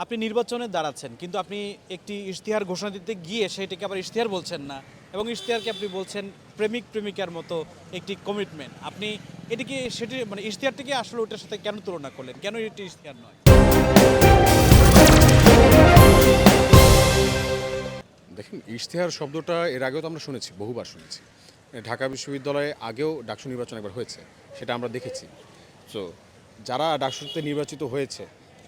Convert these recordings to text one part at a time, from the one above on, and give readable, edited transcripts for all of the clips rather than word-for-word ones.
আপনি নির্বাচনে দাঁড়াচ্ছেন কিন্তু আপনি একটি ইশতেহার ঘোষণা দিতে গিয়ে সেটাকে আবার ইশতেহার বলছেন না এবং ইশতেহারকে আপনি বলছেন প্রেমিক প্রেমিকার মতো একটি কমিটমেন্ট। আপনি এটিকে সেটি মানে ইশতেহারটিকে আসলে ওটার সাথে কেন তুলনা করলেন? কেন এটি ইশতেহার নয়? দেখেন, ইশতেহার শব্দটা এর আগেও তো আমরা শুনেছি, বহুবার শুনেছি। ঢাকা বিশ্ববিদ্যালয়ে আগেও ডাকসু নির্বাচন একবার হয়েছে, সেটা আমরা দেখেছি। সো যারা ডাকসুতে নির্বাচিত হয়েছে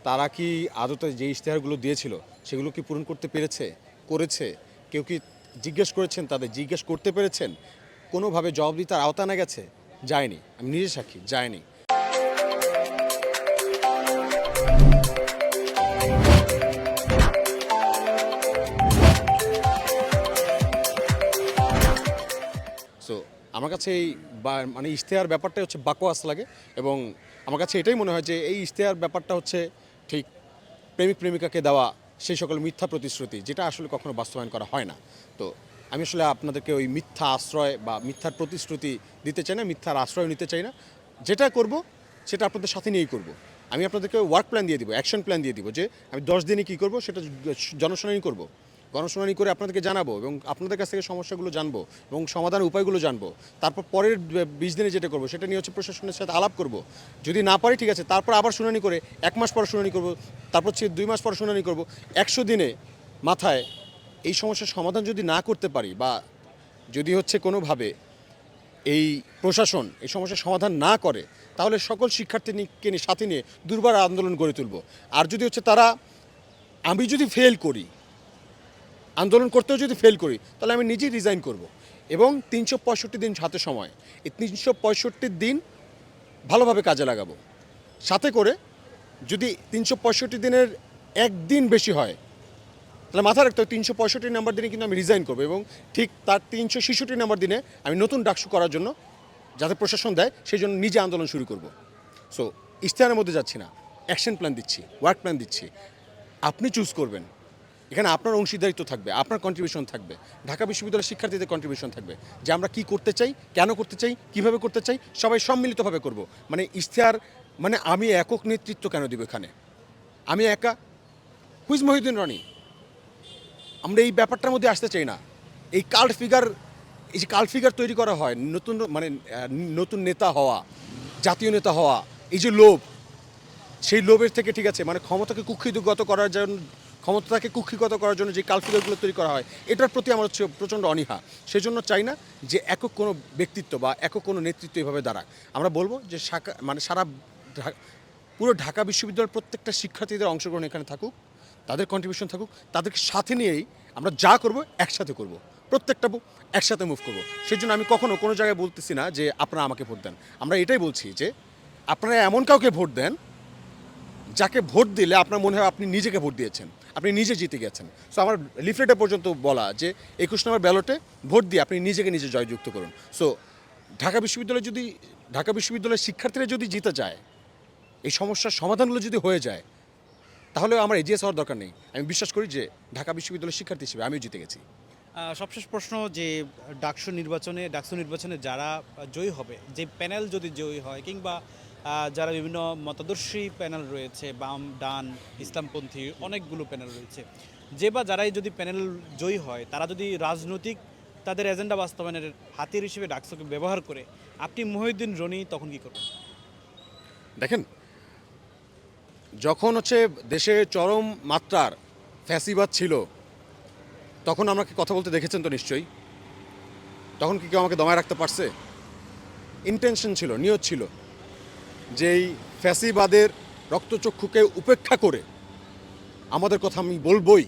তারা কি আদতে যে ইশতেহারগুলো দিয়েছিল সেগুলো কি পূরণ করতে পেরেছে, করেছে? কেউ কি জিজ্ঞেস করেছেন, তাদের জিজ্ঞেস করতে পেরেছেন? কোনোভাবে জবাবদিহিতার আওতা না গেছে? যায়নি। আমি নিজে সাক্ষী, যায়নি। সো আমার কাছে এই মানে ইশতেহার ব্যাপারটা হচ্ছে বাকওয়াস লাগে, এবং আমার কাছে এটাই মনে হয় যে এই ইশতেহার ব্যাপারটা হচ্ছে ঠিক প্রেমিক প্রেমিকাকে দেওয়া সেই সকল মিথ্যা প্রতিশ্রুতি, যেটা আসলে কখনো বাস্তবায়ন করা হয় না। তো আমি আসলে আপনাদেরকে ওই মিথ্যা আশ্রয় বা মিথ্যার প্রতিশ্রুতি দিতে চাই না, মিথ্যার আশ্রয় নিতে চাই না। যেটা করব সেটা আপনাদের সাথে নিয়েই করব। আমি আপনাদেরকে ওয়ার্ক প্ল্যান দিয়ে দিব, অ্যাকশন প্ল্যান দিয়ে দিব, যে আমি 10 দিনে কী করব সেটা জনশুনানি করব, গণশুনানি করে আপনাদেরকে জানাবো এবং আপনাদের কাছ থেকে সমস্যাগুলো জানবো এবং সমাধানের উপায়গুলো জানবো। তারপর পরের 20 দিনে যেটা করবো সেটা নিয়ে হচ্ছে প্রশাসনের সাথে আলাপ করব। যদি না পারি ঠিক আছে, তারপর আবার শুনানি করে 1 মাস পর শুনানি করব, তারপর হচ্ছে 2 মাস পর শুনানি করব। 100 দিনে মাথায় এই সমস্যার সমাধান যদি না করতে পারি, বা যদি হচ্ছে কোনোভাবে এই প্রশাসন এই সমস্যার সমাধান না করে, তাহলে সকল শিক্ষার্থীকে সাথে নিয়ে দুর্বার আন্দোলন গড়ে তুলব। আর যদি হচ্ছে আমি যদি ফেল করি, আন্দোলন করতেও যদি ফেল করি, তাহলে আমি নিজেই রিজাইন করব। এবং 365 দিন হাতে সময়, এই 365 দিন ভালোভাবে কাজে লাগাবো। সাথে করে যদি 365 দিনের একদিন বেশি হয়, তাহলে মাথায় রাখতে হবে 365 নাম্বার দিনে কিন্তু আমি রিজাইন করবো, এবং ঠিক তার 366 নাম্বার দিনে আমি নতুন ডাকসু করার জন্য, যাতে প্রশাসন দেয়, সেই জন্য নিজে আন্দোলন শুরু করব। সো ইশতেহারের মধ্যে যাচ্ছি না, অ্যাকশন প্ল্যান দিচ্ছি, ওয়ার্ক প্ল্যান দিচ্ছি। আপনি চুজ করবেন, এখানে আপনার অংশীদারিত্ব থাকবে, আপনার কন্ট্রিবিউশন থাকবে, ঢাকা বিশ্ববিদ্যালয়ের শিক্ষার্থীদের কন্ট্রিবিউশন থাকবে, যে আমরা কী করতে চাই, কেন করতে চাই, কিভাবে করতে চাই, সবাই সম্মিলিতভাবে করব। মানে ইশতেহার মানে আমি একক নেতৃত্ব কেন দিব এখানে? আমি একা? হুইজ মহিউদ্দিন রনি? আমরা এই ব্যাপারটার মধ্যে আসতে চাই না। এই কাল্ট ফিগার, এই যে কাল্ট ফিগার তৈরি করা হয়, নতুন মানে নতুন নেতা হওয়া, জাতীয় নেতা হওয়া, এই যে লোভ, সেই লোভের থেকে ঠিক আছে মানে ক্ষমতাকে কুক্ষিগত করার জন্য যে কালফিগারগুলো তৈরি করা হয়, এটার প্রতি আমার হচ্ছে প্রচণ্ড অনীহা। সেজন্য চাই না যে একক কোনো ব্যক্তিত্ব বা একক কোনো নেতৃত্ব এভাবে দাঁড়াক। আমরা বলবো যে মানে পুরো ঢাকা বিশ্ববিদ্যালয়ের প্রত্যেকটা শিক্ষার্থীদের অংশগ্রহণ এখানে থাকুক, তাদের কন্ট্রিবিউশন থাকুক, তাদেরকে সাথে নিয়েই আমরা যা করব একসাথে করব, প্রত্যেকটা একসাথে মুভ করব। সেই জন্য আমি কখনো কোনো জায়গায় বলতেছি না যে আপনারা আমাকে ভোট দেন। আমরা এটাই বলছি যে আপনারা এমন কাউকে ভোট দেন যাকে ভোট দিলে আপনার মনে হয় আপনি নিজেকে ভোট দিয়েছেন, আপনি নিজে জিতে গেছেন। সো আমার লিফলেটে পর্যন্ত বলা যে 21 নম্বর ব্যালটে ভোট দিয়ে আপনি নিজেকে নিজে জয়যুক্ত করুন। সো ঢাকা বিশ্ববিদ্যালয়ের শিক্ষার্থীরা যদি জিতে যায়, এই সমস্যার সমাধানগুলো যদি হয়ে যায়, তাহলে আমার এজিএস হওয়ার দরকার নেই। আমি বিশ্বাস করি যে ঢাকা বিশ্ববিদ্যালয়ের শিক্ষার্থী হিসেবে আমিও জিতে গেছি। সবশেষ প্রশ্ন যে ডাকসু নির্বাচনে যারা জয়ী হবে, যে প্যানেল যদি জয়ী হয় কিংবা যারা বিভিন্ন মতাদর্শী প্যানেল রয়েছে, বাম ডান ইসলামপন্থী অনেকগুলো প্যানেল রয়েছে, যে বা যারাই যদি প্যানেল জয়ী হয়, তারা যদি রাজনৈতিক তাদের এজেন্ডা বাস্তবায়নের হাতিয়ার হিসেবে ডাকসুকে ব্যবহার করে, আপনি মহিউদ্দিন রনি তখন কী করবেন? দেখেন, যখন হচ্ছে দেশে চরম মাত্রার ফ্যাসিবাদ ছিল, তখন আমাকে কথা বলতে দেখেছেন তো নিশ্চয়ই। তখন কি কেউ আমাকে দমায় রাখতে পারছে? ইন্টেনশন ছিল, নিয়ত ছিল, যেই ফ্যাসিবাদের রক্তচক্ষুকে উপেক্ষা করে আমাদের কথা আমি বলবই।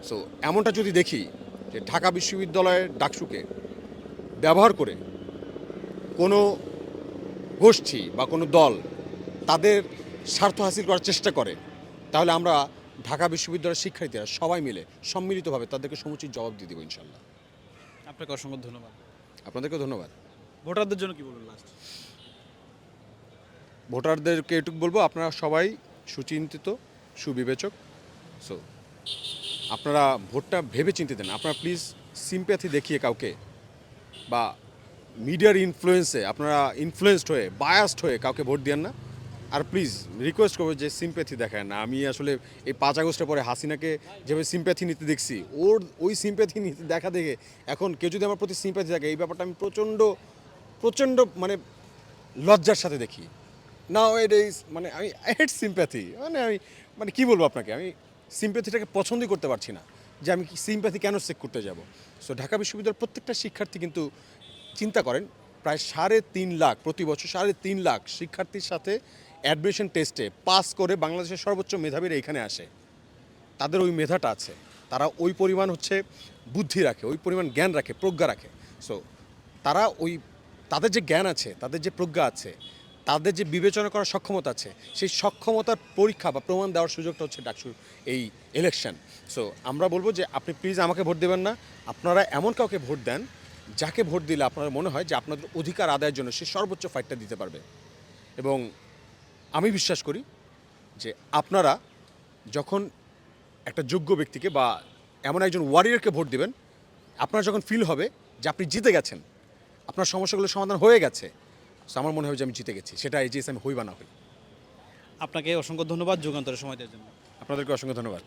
সো এমনটা যদি দেখি যে ঢাকা বিশ্ববিদ্যালয়ের ডাকসুকে ব্যবহার করে কোনো গোষ্ঠী বা কোনো দল তাদের স্বার্থ হাসিল করার চেষ্টা করে, তাহলে আমরা ঢাকা বিশ্ববিদ্যালয়ের শিক্ষার্থীরা সবাই মিলে সম্মিলিতভাবে তাদেরকে সমুচিত জবাব দিয়ে দেবো ইনশাল্লাহ। আপনাকে অসংখ্য ধন্যবাদ। আপনাদেরকেও ধন্যবাদ। ভোটারদের জন্য কি বলবেন লাস্ট? ভোটারদেরকে এটুকু বলবো, আপনারা সবাই সুচিন্তিত, সুবিবেচক। সো আপনারা ভোটটা ভেবে চিন্তে দেন। আপনারা প্লিজ সিম্প্যাথি দেখিয়ে কাউকে বা মিডিয়ার ইনফ্লুয়েন্সে আপনারা ইনফ্লুয়েসড হয়ে, বায়াসড হয়ে কাউকে ভোট দেন না। আর প্লিজ রিকোয়েস্ট করবো যে সিম্প্যাথি দেখায় না। আমি আসলে এই 5 আগস্টের পরে হাসিনাকে যেভাবে সিম্প্যাথি নিতে দেখছি, ওর ওই সিম্প্যাথি নিতে দেখা দেখে এখন কেউ যদি আমার প্রতি সিম্প্যাথি থাকে, এই ব্যাপারটা আমি প্রচণ্ড প্রচণ্ড মানে লজ্জার সাথে দেখি। নাও ইট ইজ মানে আমি আই হেট সিম্প্যাথি, মানে আমি মানে কী বলবো আপনাকে, আমি সিম্প্যাথিটাকে পছন্দই করতে পারছি না, যে আমি সিম্প্যাথি কেন চেক করতে যাব। সো ঢাকা বিশ্ববিদ্যালয়ের প্রত্যেকটা শিক্ষার্থী কিন্তু চিন্তা করেন, প্রায় 3.5 লাখ প্রতি বছর 3.5 লাখ শিক্ষার্থীর সাথে অ্যাডমিশন টেস্টে পাস করে বাংলাদেশের সর্বোচ্চ মেধাবীরা এখানে আসে। তাদের ওই মেধাটা আছে, তারা ওই পরিমাণ হচ্ছে বুদ্ধি রাখে, ওই পরিমাণ জ্ঞান রাখে, প্রজ্ঞা রাখে। সো তারা ওই তাদের যে জ্ঞান আছে, তাদের যে প্রজ্ঞা আছে, তাদের যে বিবেচনা করার সক্ষমতা আছে, সেই সক্ষমতার পরীক্ষা বা প্রমাণ দেওয়ার সুযোগটা হচ্ছে ডাকসুর এই ইলেকশন। সো আমরা বলবো যে আপনি প্লিজ আমাকে ভোট দেবেন না, আপনারা এমন কাউকে ভোট দেন যাকে ভোট দিলে আপনার মনে হয় যে আপনাদের অধিকার আদায়ের জন্য সে সর্বোচ্চ ফাইটটা দিতে পারবে। এবং আমি বিশ্বাস করি যে আপনারা যখন একটা যোগ্য ব্যক্তিকে বা এমন একজন ওয়ারিয়রকে ভোট দিবেন, আপনার যখন ফিল হবে যে আপনি জিতে গেছেন, আপনার সমস্যাগুলো সমাধান হয়ে গেছে, সো আমার মনে হয় যে আমি জিতে গেছি, সেটা এই যে আমি হই বা না হই। আপনাকে অসংখ্য ধন্যবাদ যুগান্তরের সময় দেওয়ার জন্য। আপনাদেরকে অসংখ্য ধন্যবাদ।